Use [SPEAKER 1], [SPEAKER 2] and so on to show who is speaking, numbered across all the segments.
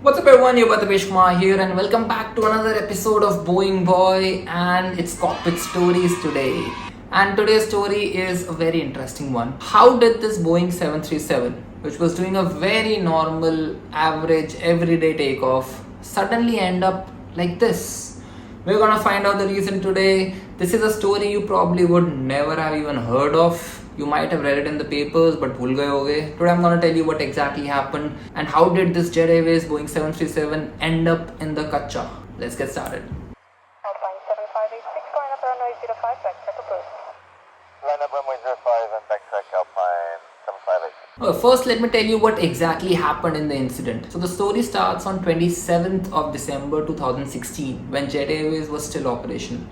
[SPEAKER 1] What's up everyone, you're Kumar here and welcome back to another episode of Boeing Boy and it's Cockpit Stories today. And today's story is a very interesting one. How did this Boeing 737, which was doing a very normal, average, everyday takeoff, suddenly end up like this? We're gonna find out the reason today. This is a story you probably would never have even heard of. You might have read it in the papers, but bhul gaye hoge. Today I'm gonna tell you what exactly happened and how did this Jet Airways Boeing 737 end up in the Kacha. Let's get started.
[SPEAKER 2] Alpine 7586 going up runway 05, backtrack approved.
[SPEAKER 3] Line up runway 05 and backtrack Alpine 7586.
[SPEAKER 1] First, let me tell you what exactly happened in the incident. So the story starts on 27th of December 2016 when Jet Airways was still operational.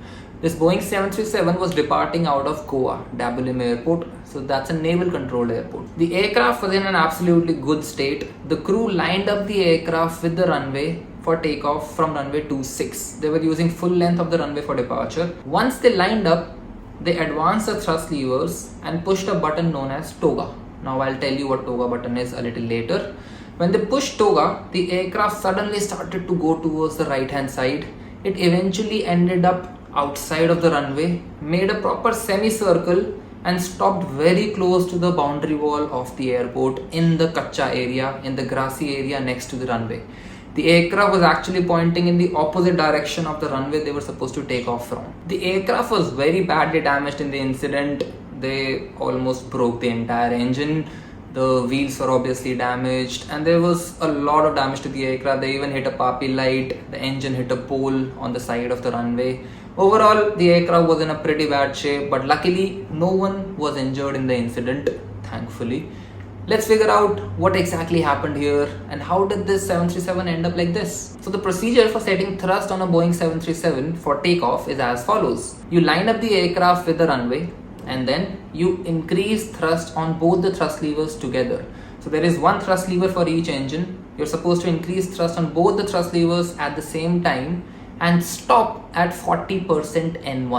[SPEAKER 1] This Boeing 737 was departing out of Goa, Dabolim Airport. So that's a naval controlled airport. The aircraft was in an absolutely good state. The crew lined up the aircraft with the runway for takeoff from runway 26. They were using full length of the runway for departure. Once they lined up, they advanced the thrust levers and pushed a button known as toga. Now I'll tell you what toga button is a little later. When they pushed toga, the aircraft suddenly started to go towards the right hand side. It eventually ended up outside of the runway, made a proper semicircle and stopped very close to the boundary wall of the airport in the Kacha area, in the grassy area next to the runway. The aircraft was actually pointing in the opposite direction of the runway they were supposed to take off from. The aircraft was very badly damaged in the incident. They almost broke the entire engine. The wheels were obviously damaged and there was a lot of damage to the aircraft. They even hit a PAPI light. The engine hit a pole on the side of the runway. Overall, the aircraft was in a pretty bad shape, but luckily no one was injured in the incident, thankfully. Let's figure out what exactly happened here and how did this 737 end up like this. So the procedure for setting thrust on a Boeing 737 for takeoff is as follows. You line up the aircraft with the runway and then you increase thrust on both the thrust levers together. So there is one thrust lever for each engine. You're supposed to increase thrust on both the thrust levers at the same time and stop at 40% N1.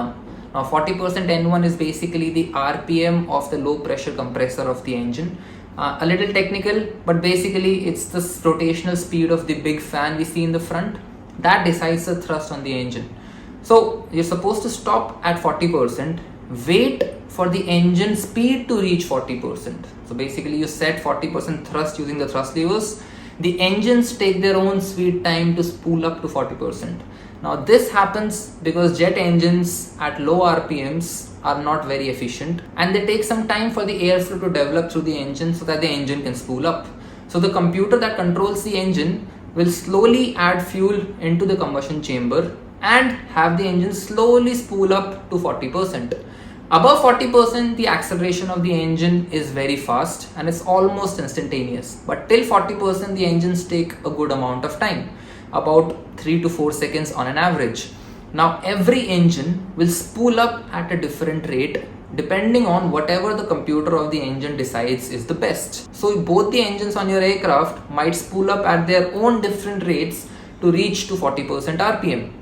[SPEAKER 1] Now 40% N1 is basically the RPM of the low pressure compressor of the engine. A little technical, but basically it's the rotational speed of the big fan we see in the front that decides the thrust on the engine. So you're supposed to stop at 40%, wait for the engine speed to reach 40%. So basically you set 40% thrust using the thrust levers. The engines take their own sweet time to spool up to 40%. Now this happens because jet engines at low RPMs are not very efficient and they take some time for the airflow to develop through the engine so that the engine can spool up. So the computer that controls the engine will slowly add fuel into the combustion chamber and have the engine slowly spool up to 40%. Above 40%, the acceleration of the engine is very fast and it's almost instantaneous. But till 40%, the engines take a good amount of time, about 3 to 4 seconds on an average. Now, every engine will spool up at a different rate depending on whatever the computer of the engine decides is the best. So, both the engines on your aircraft might spool up at their own different rates to reach to 40% RPM.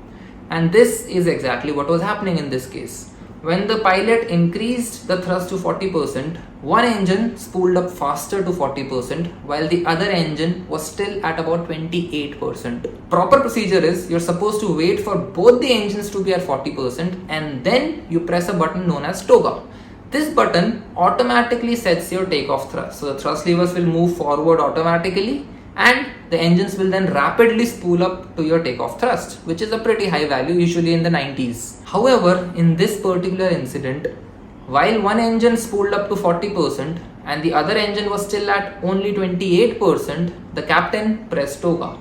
[SPEAKER 1] And this is exactly what was happening in this case. When the pilot increased the thrust to 40%, one engine spooled up faster to 40% while the other engine was still at about 28%. Proper procedure is you're supposed to wait for both the engines to be at 40% and then you press a button known as toga. This button automatically sets your takeoff thrust. So the thrust levers will move forward automatically and the engines will then rapidly spool up to your takeoff thrust, which is a pretty high value, usually in the 90s. However, in this particular incident, while one engine spooled up to 40% and the other engine was still at only 28%, the captain pressed toga.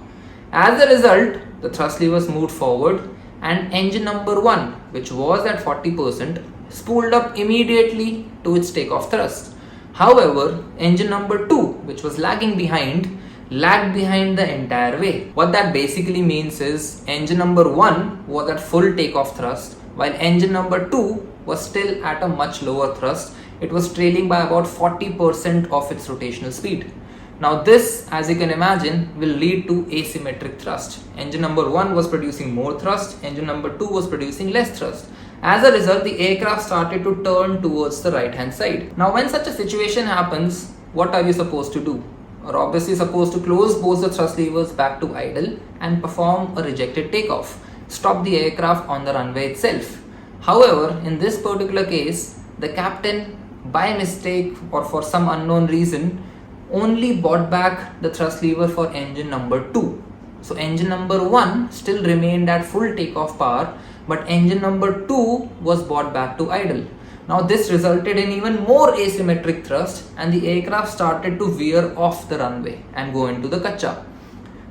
[SPEAKER 1] As a result, the thrust levers moved forward and engine number 1, which was at 40%, spooled up immediately to its takeoff thrust. However, engine number 2, which was lagged behind the entire way. What that basically means is engine number 1 was at full takeoff thrust while engine number 2 was still at a much lower thrust. It was trailing by about 40% of its rotational speed. Now this, as you can imagine, will lead to asymmetric thrust. Engine number 1 was producing more thrust, engine number 2 was producing less thrust. As a result, the aircraft started to turn towards the right hand side. Now when such a situation happens, what are you supposed to do? are obviously supposed to close both the thrust levers back to idle and perform a rejected takeoff, stop the aircraft on the runway itself. However, in this particular case, the captain, by mistake or for some unknown reason, only brought back the thrust lever for engine number 2. So engine number 1 still remained at full takeoff power, but engine number 2 was brought back to idle. Now this resulted in even more asymmetric thrust, and the aircraft started to veer off the runway and go into the kacha.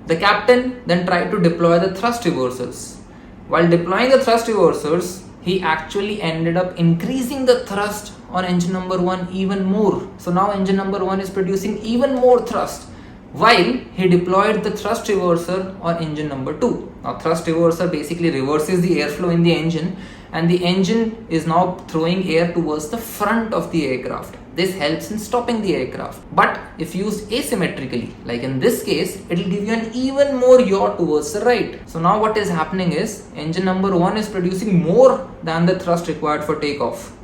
[SPEAKER 1] The captain then tried to deploy the thrust reversers. While deploying the thrust reversers, he actually ended up increasing the thrust on engine number 1 even more. So now engine number 1 is producing even more thrust while he deployed the thrust reverser on engine number 2. Now thrust reverser basically reverses the airflow in the engine, and the engine is now throwing air towards the front of the aircraft. This helps in stopping the aircraft. But if used asymmetrically, like in this case, it will give you an even more yaw towards the right. So now what is happening is engine number 1 is producing more than the thrust required for takeoff.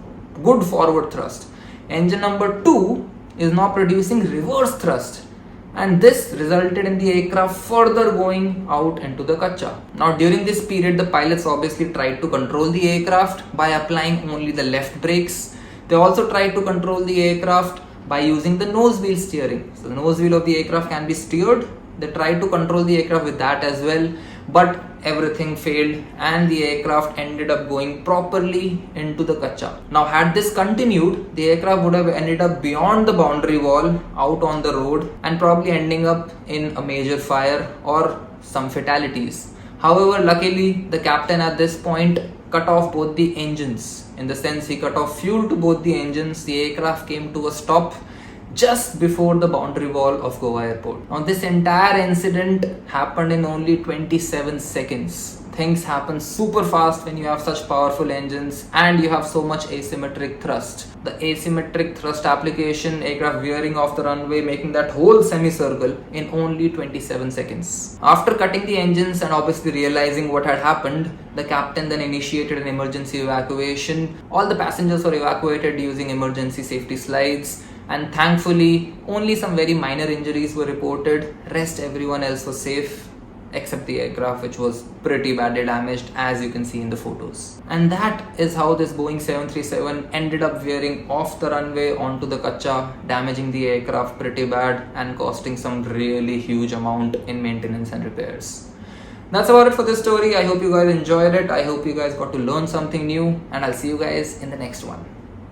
[SPEAKER 1] Good forward thrust. Engine number 2 is now producing reverse thrust, and this resulted in the aircraft further going out into the kacha. Now during this period, the pilots obviously tried to control the aircraft by applying only the left brakes. They also tried to control the aircraft by using the nose wheel steering. So the nose wheel of the aircraft can be steered. They tried to control the aircraft with that as well, but everything failed and the aircraft ended up going properly into the kacha. Now had this continued, the aircraft would have ended up beyond the boundary wall, out on the road, and probably ending up in a major fire or some fatalities. However, luckily the captain at this point cut off both the engines. In the sense, he cut off fuel to both the engines. The aircraft came to a stop just before the boundary wall of Goa airport. Now this entire incident happened in only 27 seconds. Things happen super fast when you have such powerful engines and you have so much asymmetric thrust. The asymmetric thrust application, aircraft veering off the runway, making that whole semicircle in only 27 seconds. After cutting the engines and obviously realizing what had happened, the captain then initiated an emergency evacuation. All the passengers were evacuated using emergency safety slides, and thankfully only some very minor injuries were reported. Rest everyone else was safe except the aircraft, which was pretty badly damaged, as you can see in the photos. And that is how this Boeing 737 ended up veering off the runway onto the kacha, damaging the aircraft pretty bad and costing some really huge amount in maintenance and repairs. That's about it for this story. I hope you guys enjoyed it. I hope you guys got to learn something new, and I'll see you guys in the next one.